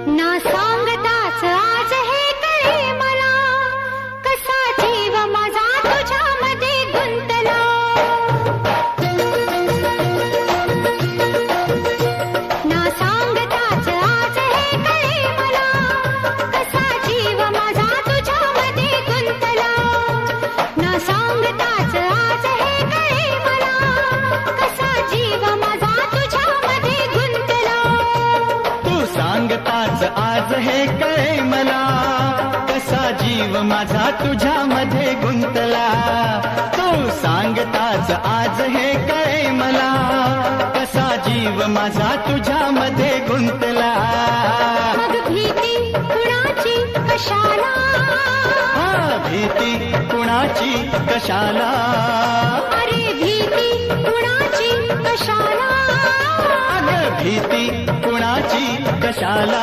ना सांगताच आज हे कळे मला, कसा जीव माझा तुझ्यामध्ये गुंतला. ना सांगताच आज हे कळे मला, कसा जीव माझा तुझ्यामध्ये गुंतला. ना सांगताच आज हे कळे मला, कसा जीव माझा तुझ्यामध्ये गुंतला. तू सांगताच आज हे कळे मला, कसा जीव माझा तुझ्यामध्ये गुंतला. तू सांगताच आज हे कळे मला, कसा जीव माझा तुझ्यामध्ये गुंतला. मग भीती कुणाची कशाला, भीती कुणाची कशाला. अरे भीती कुणाची कशाला. अगं भीती कुणाची कशाला.